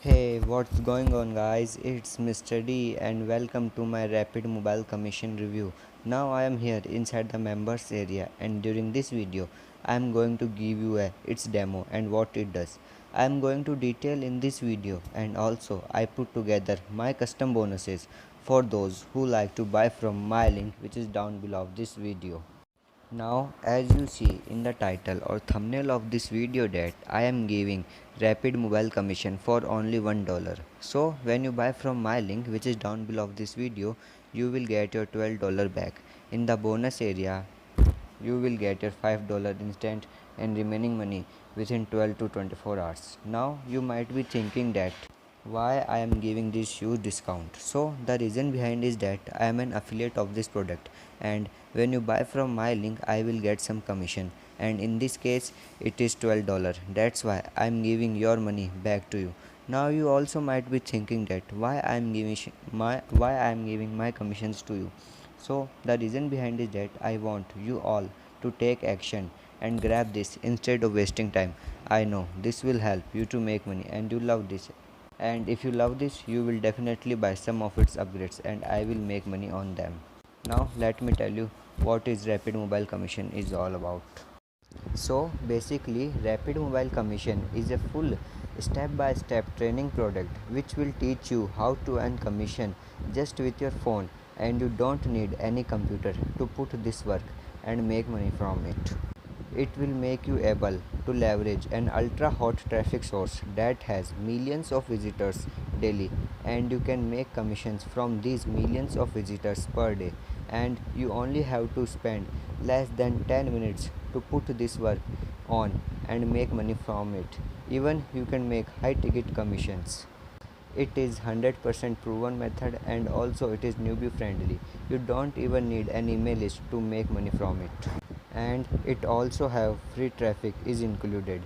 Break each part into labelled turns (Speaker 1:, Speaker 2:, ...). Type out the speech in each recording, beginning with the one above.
Speaker 1: Hey, what's going on, guys? It's Mr. D, and welcome to my Rapid Mobile Commission review. Now, I am here inside the members area, and during this video, I am going to give you its demo and what it does. I am going to detail in this video, and also I put together my custom bonuses for those who like to buy from my link, which is down below this video. Now, as you see in the title or thumbnail of this video, that I am giving rapid mobile commission for only $1. So when you buy from my link, which is down below of this video, you will get your $12 back. In the bonus area, you will get your $5 instant and remaining money within 12 to 24 hours. Now you might be thinking that why I am giving this huge discount. So the reason behind is that I am an affiliate of this product, and when you buy from my link I will get some commission, and in this case it is $12. That's why I am giving your money back to you. Now you also might be thinking that why I am giving my commissions to you. So the reason behind is that I want you all to take action and grab this instead of wasting time. I know this will help you to make money, and you love this, and if you love this you will definitely buy some of its upgrades, and I will make money on them. Now let me tell you what is rapid mobile commission is all about. So basically, Rapid Mobile Commission is a full step-by-step training product which will teach you how to earn commission just with your phone, and you don't need any computer to put this work and make money from it. It will make you able to leverage an ultra hot traffic source that has millions of visitors daily, and you can make commissions from these millions of visitors per day, and you only have to spend less than 10 minutes to put this work on and make money from it. Even you can make high ticket commissions. It is 100% proven method, and also it is newbie friendly. You don't even need an email list to make money from it, and it also have free traffic is included.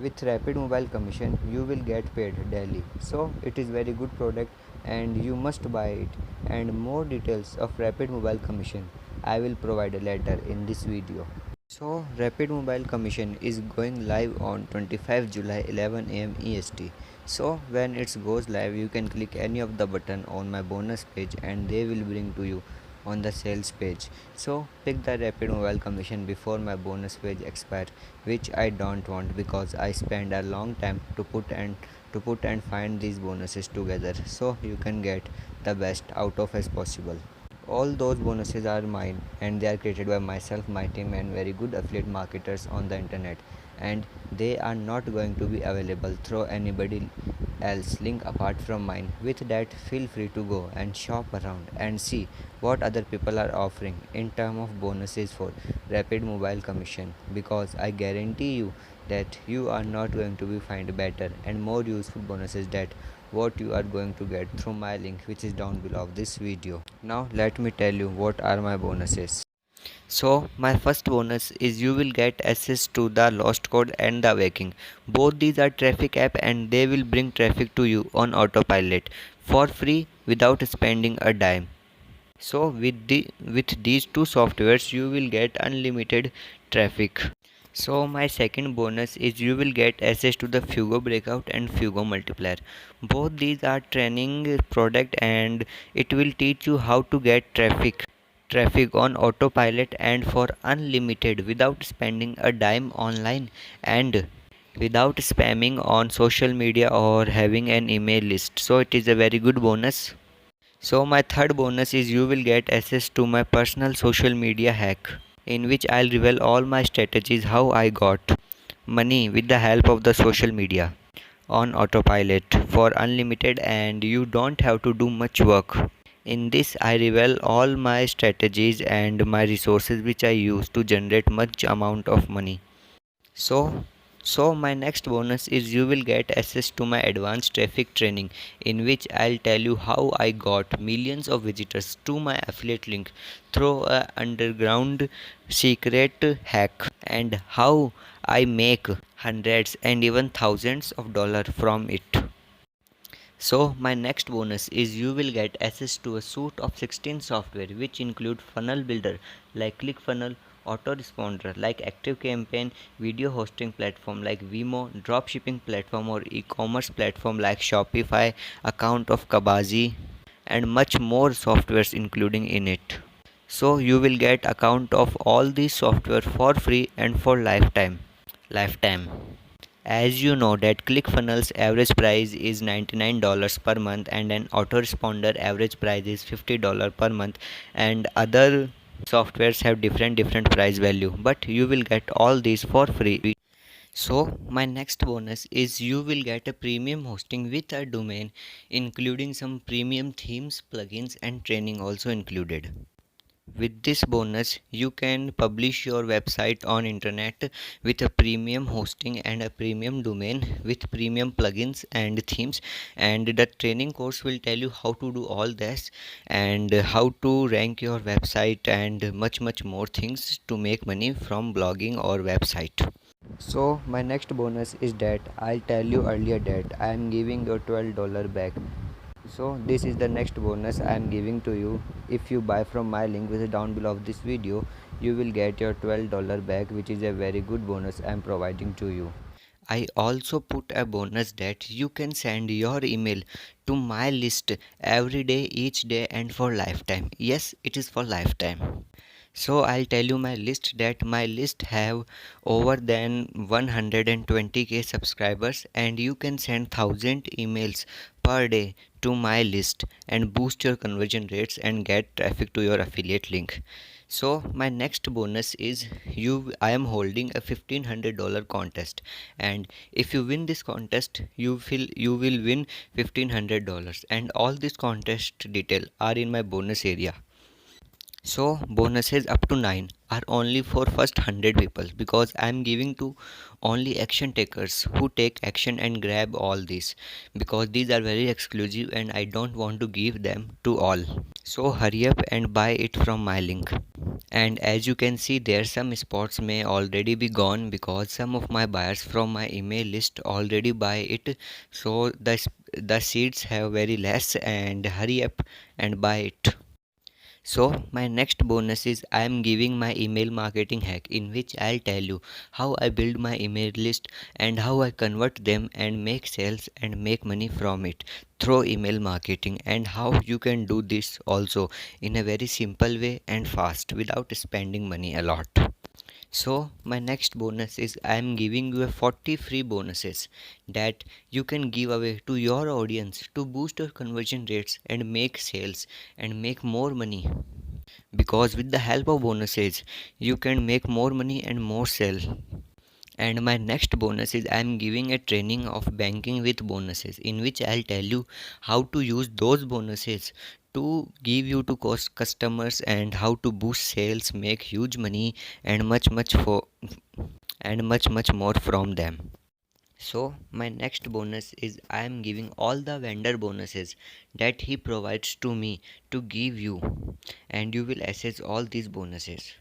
Speaker 1: With rapid mobile commission you will get paid daily, so it is very good product and you must buy it. And more details of rapid mobile commission I will provide later in this video. So rapid mobile commission is going live on 25 July 11 am EST. So when it goes live you can click any of the button on my bonus page and they will bring to you on the sales page. So pick the rapid mobile commission before my bonus page expire, which I don't want because I spend a long time to put and find these bonuses together, so you can get the best out of as possible. All those bonuses are mine, and they are created by myself, my team, and very good affiliate marketers on the internet, and they are not going to be available through anybody else link apart from mine. With that, feel free to go and shop around and see what other people are offering in term of bonuses for rapid mobile commission, because I guarantee you that you are not going to be find better and more useful bonuses that what you are going to get through my link, which is down below of this video. Now let me tell you what are my bonuses. So my first bonus is you will get access to the lost code and the waking. Both these are traffic app and they will bring traffic to you on autopilot for free without spending a dime. So with these two softwares you will get unlimited traffic. So my second bonus is you will get access to the Fugo Breakout and Fugo Multiplier. Both these are training product and it will teach you how to get traffic on autopilot and for unlimited without spending a dime online and without spamming on social media or having an email list. So it is a very good bonus. So my third bonus is you will get access to my personal social media hack, in which I'll reveal all my strategies how I got money with the help of the social media on autopilot for unlimited, and you don't have to do much work. In this I reveal all my strategies and my resources which I use to generate much amount of money. So, so my next bonus is you will get access to my advanced traffic training, in which I'll tell you how I got millions of visitors to my affiliate link through a underground secret hack, and how I make hundreds and even thousands of dollars from it. So my next bonus is you will get access to a suite of 16 software which include funnel builder like ClickFunnels, autoresponder like ActiveCampaign, video hosting platform like Vimo, dropshipping platform or e-commerce platform like Shopify, account of Kabazi, and much more softwares including in it. So you will get account of all these software for free and for lifetime. As you know that ClickFunnels average price is $99 per month and an autoresponder average price is $50 per month, and other softwares have different price value, but you will get all these for free. So my next bonus is you will get a premium hosting with a domain, including some premium themes, plugins and training also included. With this bonus, you can publish your website on internet with a premium hosting and a premium domain with premium plugins and themes, and the training course will tell you how to do all this and how to rank your website and much more things to make money from blogging or website. So my next bonus is that I'll tell you earlier that I am giving your $12 back. So this is the next bonus I am giving to you. If you buy from my link which is down below of this video, you will get your $12 back, which is a very good bonus I am providing to you. I also put a bonus that you can send your email to my list every day, each day, and for lifetime. Yes, it is for lifetime. So I'll tell you my list that my list have over than 120k subscribers, and you can send 1000 emails per day to my list and boost your conversion rates and get traffic to your affiliate link. So my next bonus is I am holding a $1500 contest, and if you win this contest you will win $1500, and all this contest detail are in my bonus area. So bonuses up to 9 are only for first 100 people, because I am giving to only action takers who take action and grab all these, because these are very exclusive and I don't want to give them to all. So hurry up and buy it from my link. And as you can see, there some spots may already be gone because some of my buyers from my email list already buy it. So the seats have very less, and hurry up and buy it. So my next bonus is I am giving my email marketing hack, in which I'll tell you how I build my email list and how I convert them and make sales and make money from it through email marketing, and how you can do this also in a very simple way and fast without spending money a lot. So my next bonus is I am giving you a 40 free bonuses that you can give away to your audience to boost your conversion rates and make sales and make more money, because with the help of bonuses you can make more money and more sell. And my next bonus is I am giving a training of banking with bonuses, in which I'll tell you how to use those bonuses to give you to customers and how to boost sales, make huge money and much more from them. So my next bonus is I am giving all the vendor bonuses that he provides to me to give you, and you will access all these bonuses.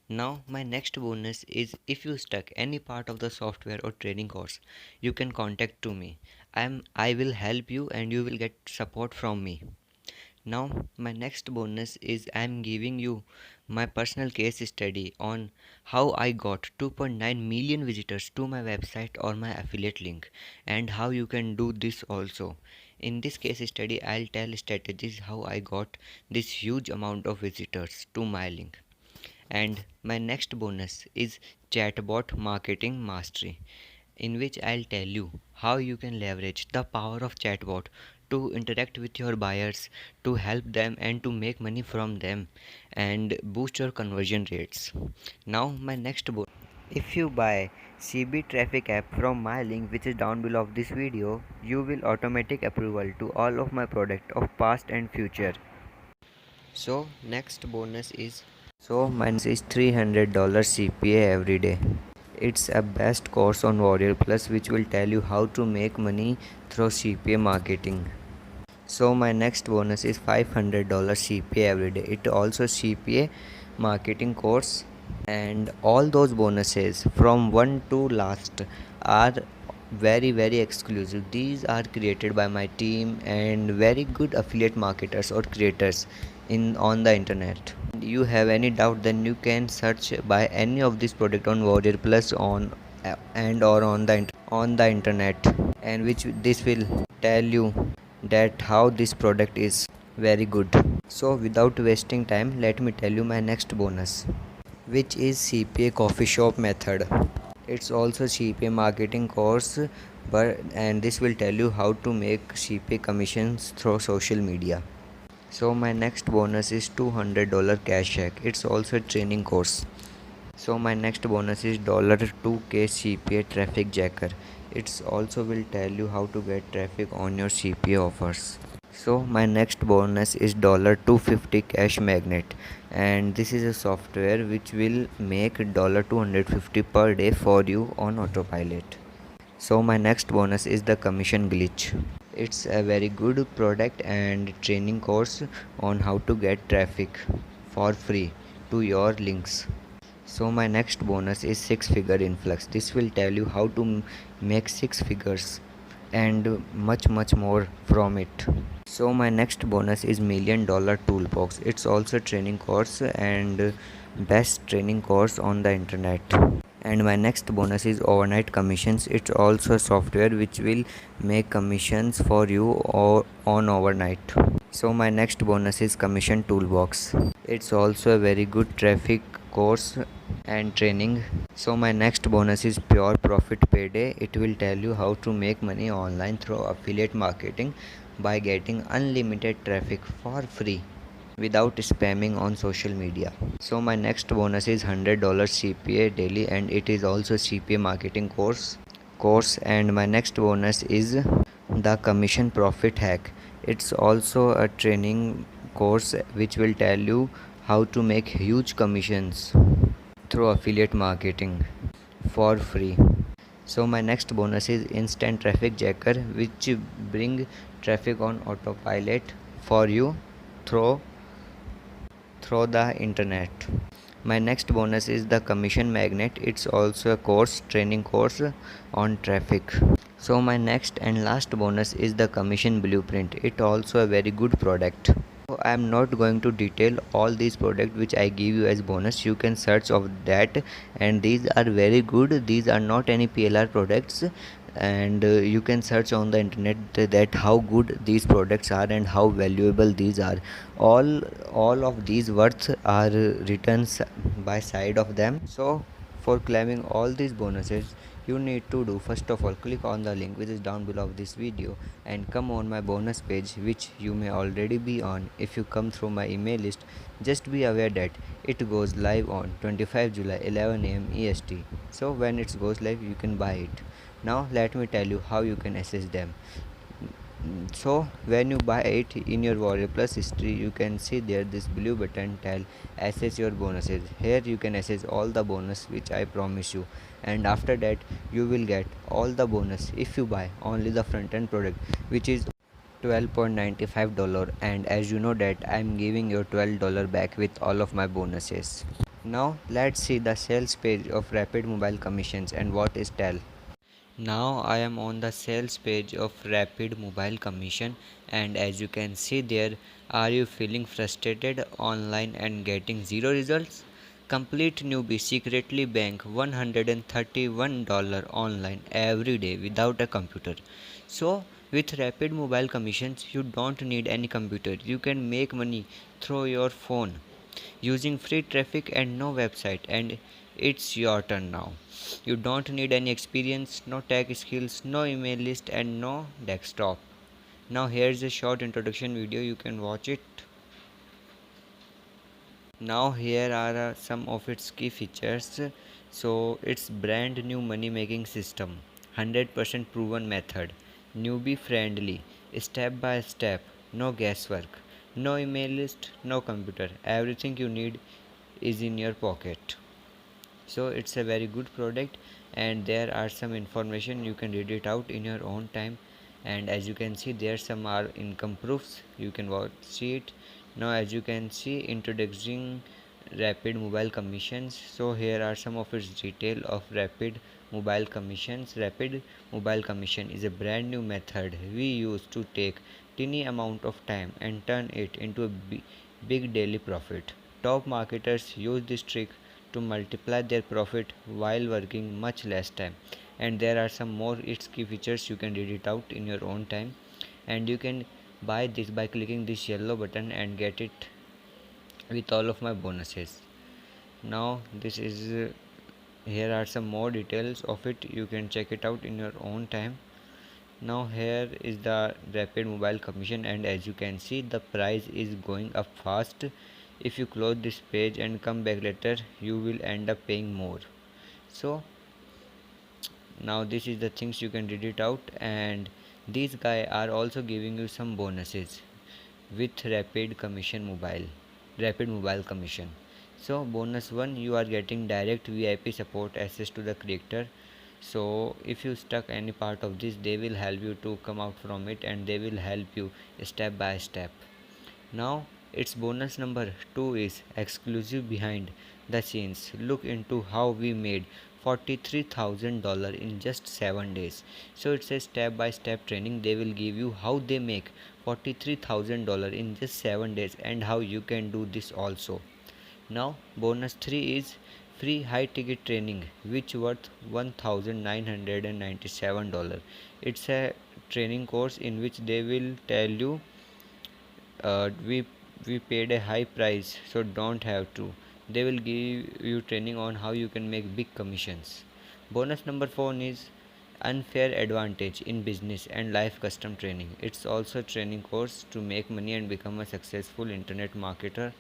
Speaker 1: Now my next bonus is if you stuck any part of the software or training course, you can contact to me. I will help you and you will get support from me. Now my next bonus is I am giving you my personal case study on how I got 2.9 million visitors to my website or my affiliate link, and how you can do this also. In this case study I'll tell strategies how I got this huge amount of visitors to my link. And my next bonus is chatbot marketing mastery, in which I'll tell you how you can leverage the power of chatbot to interact with your buyers, to help them and to make money from them and boost your conversion rates. Now my next bonus. If you buy CB Traffic app from my link which is down below of this video, you will automatic approval to all of my product of past and future. So next bonus is is $300 CPA every day. It's a best course on Warrior Plus which will tell you how to make money through CPA marketing. So my next bonus is $500 CPA every day. It also CPA marketing course, and all those bonuses from one to last are very exclusive. These are created by my team and very good affiliate marketers or creators in on the internet. You have any doubt, then you can search by any of this product on Warrior Plus on and or on the internet, and which this will tell you that how this product is very good. So without wasting time, let me tell you my next bonus, which is CPA coffee shop method. It's also CPA marketing course, but and this will tell you how to make CPA commissions through social media. So my next bonus is $200 cashback. It's also a training course. So my next bonus is $2K CPA traffic jacker. It's also will tell you how to get traffic on your CPA offers. So my next bonus is $250 cash magnet, and this is a software which will make $250 per day for you on autopilot. So my next bonus is the commission glitch. It's a very good product and training course on how to get traffic for free to your links. So my next bonus is six figure influx. This will tell you how to make six figures and much more from it. So my next bonus is $1,000,000 toolbox. It's also training course and best training course on the internet. And my next bonus is overnight commissions. It's also software which will make commissions for you or on overnight. So my next bonus is commission toolbox. It's also a very good traffic course and training. So my next bonus is pure profit payday. It will tell you how to make money online through affiliate marketing by getting unlimited traffic for free without spamming on social media. So my next bonus is $100 CPA daily, and it is also CPA marketing course. And my next bonus is the commission profit hack. It's also a training course which will tell you how to make huge commissions through affiliate marketing for free. So my next bonus is instant traffic jacker, which bring traffic on autopilot for you through the internet. My next bonus is the commission magnet. It's also a training course on traffic. So my next and last bonus is the commission blueprint. It also a very good product. So I am not going to detail all these products which I give you as bonus. You can search of that, and these are very good. These are not any PLR products, and you can search on the internet that how good these products are and how valuable these are. All of these words are written by side of them. So for claiming all these bonuses, you need to do, first of all, click on the link which is down below of this video and come on my bonus page, which you may already be on. If you come through my email list, just be aware that it goes live on 25 July 11 am EST. So when it goes live, you can buy it. Now let me tell you how you can access them. So when you buy it in your Warrior Plus history, you can see there this blue button tell access your bonuses. Here you can access all the bonus which I promise you, and after that you will get all the bonus if you buy only the front end product, which is $12.95. And as you know that I am giving you $12 back with all of my bonuses. Now let's see the sales page of Rapid Mobile Commissions and what is tell. Now I am on the sales page of Rapid Mobile Commission, and as you can see there, are you feeling frustrated online and getting zero results? Complete newbie secretly bank $131 online every day without a computer. So with Rapid Mobile Commissions, you don't need any computer. You can make money through your phone using free traffic and no website, and it's your turn now. You don't need any experience, no tech skills, no email list, and no desktop. Now here's a short introduction video, you can watch it. Now here are some of its key features. So it's brand new money making system, 100% proven method, newbie friendly, step by step, no guesswork, no email list, no computer, everything you need is in your pocket. So it's a very good product, and there are some information, you can read it out in your own time. And as you can see, there some are income proofs, you can see it. Now as you can see, introducing Rapid Mobile Commissions. So here are some of its detail of Rapid mobile commissions. Rapid mobile commission is a brand new method we use to take tiny amount of time and turn it into a big daily profit. Top marketers use this trick to multiply their profit while working much less time. And there are some more its key features. You can read it out in your own time, and you can buy this by clicking this yellow button and get it with all of my bonuses. Now this is here are some more details of it. You can check it out in your own time. Now here is the rapid mobile commission, and as you can see the price is going up fast. If you close this page and come back later, you will end up paying more. So now this is the things you can read it out, and these guys are also giving you some bonuses with rapid mobile commission. So bonus 1, you are getting direct VIP support access to the creator. So if you stuck any part of this, they will help you to come out from it, and they will help you step by step. Now its bonus number 2 is exclusive behind the scenes. Look into how we made $43,000 in just 7 days. So it's a step by step training. They will give you how they make $43,000 in just 7 days and how you can do this also. Now bonus 3 is free high ticket training which worth $1,997. It's a training course in which they will tell you uh, we we paid a high price, so don't have to. They will give you training on how you can make big commissions. Bonus number 4 is unfair advantage in business and life custom training. It's also a training course to make money and become a successful internet marketer.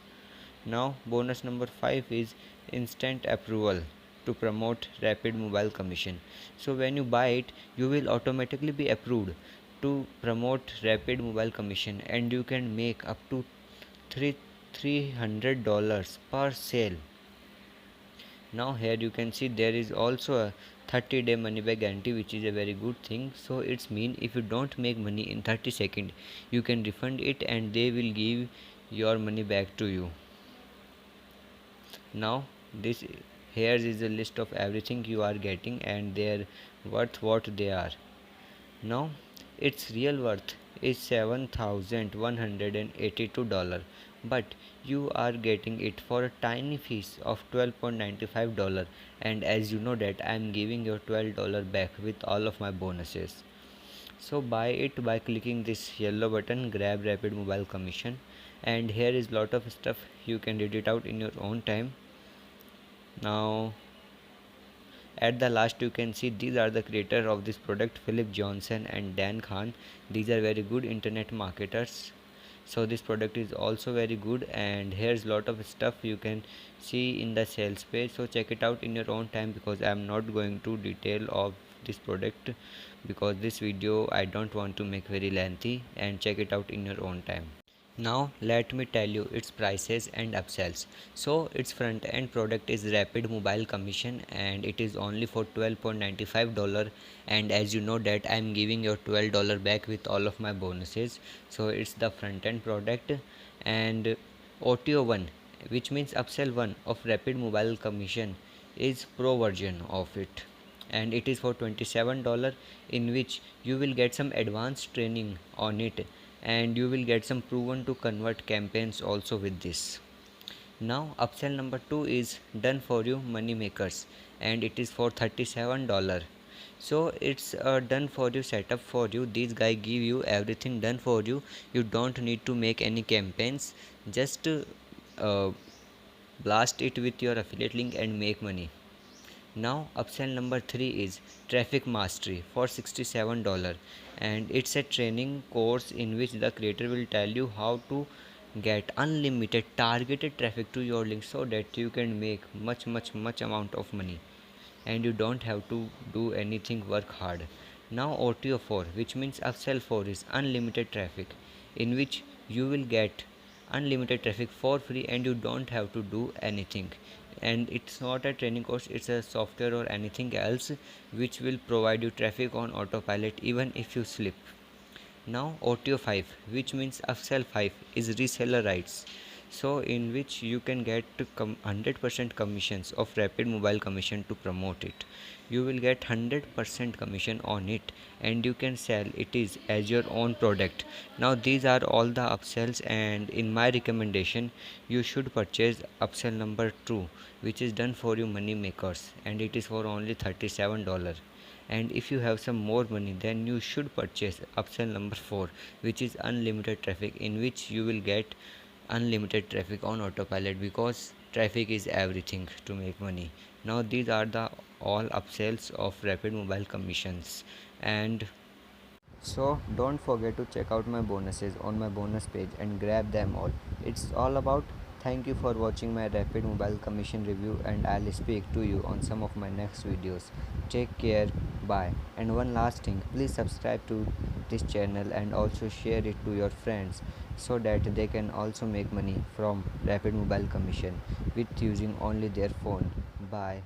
Speaker 1: Now bonus number 5 is instant approval to promote rapid mobile commission. So when you buy it, you will automatically be approved to promote rapid mobile commission, and you can make up to three $300 per sale. Now here you can see there is also a 30-day money back guarantee, which is a very good thing. So it's mean if you don't make money in 30 seconds, you can refund it and they will give your money back to you. Now this here is a list of everything you are getting and their worth what they are. Now its real worth is $7,182, but you are getting it for a tiny fees of $12.95, and as you know that I am giving your $12 back with all of my bonuses. So buy it by clicking this yellow button, grab rapid mobile commission, and here is lot of stuff. You can read it out in your own time. Now at the last you can see these are the creator of this product, Philip Johnson and Dan Khan. These are very good internet marketers. So this product is also very good, and here's lot of stuff you can see in the sales page. So check it out in your own time, because I am not going to detail of this product because this video I don't want to make very lengthy, and check it out in your own time. Now let me tell you its prices and upsells. So its front end product is rapid mobile commission, and it is only for $12.95, and as you know that I am giving your $12 back with all of my bonuses. So it's the front end product. And OTO 1, which means upsell 1 of rapid mobile commission, is pro version of it, and it is for $27, in which you will get some advanced training on it, and you will get some proven to convert campaigns also with this. Now upsell number 2 is done for you money makers, and it is for $37. So it's a done for you setup for you. These guys give you everything done for you. You don't need to make any campaigns, just uh, blast it with your affiliate link and make money. Now upsell number 3 is traffic mastery for $67, and it's a training course in which the creator will tell you how to get unlimited targeted traffic to your link, so that you can make much amount of money and you don't have to do anything work hard. Now OTO 4, which means upsell 4, is unlimited traffic, in which you will get unlimited traffic for free and you don't have to do anything. And it's not a training course, it's a software or anything else which will provide you traffic on autopilot even if you sleep. Now OTO 5, which means upsell 5, is reseller rights. so in which you can get 100% commissions of Rapid Mobile Commission to promote it. You will get 100% commission on it, and you can sell it is as your own product. Now these are all the upsells, and in my recommendation you should purchase upsell number 2, which is done for you money makers, and it is for only $37. And if you have some more money, then you should purchase upsell number 4, which is unlimited traffic, in which you will get unlimited traffic on autopilot, because traffic is everything to make money. Now these are the all upsells of Rapid Mobile Commissions. And so don't forget to check out my bonuses on my bonus page and grab them all. It's all about. Thank you for watching my Rapid Mobile Commission review, and I'll speak to you on some of my next videos. Take care, bye. And one last thing, please subscribe to this channel and also share it to your friends, so that they can also make money from Rapid Mobile Commission with using only their phone. Bye.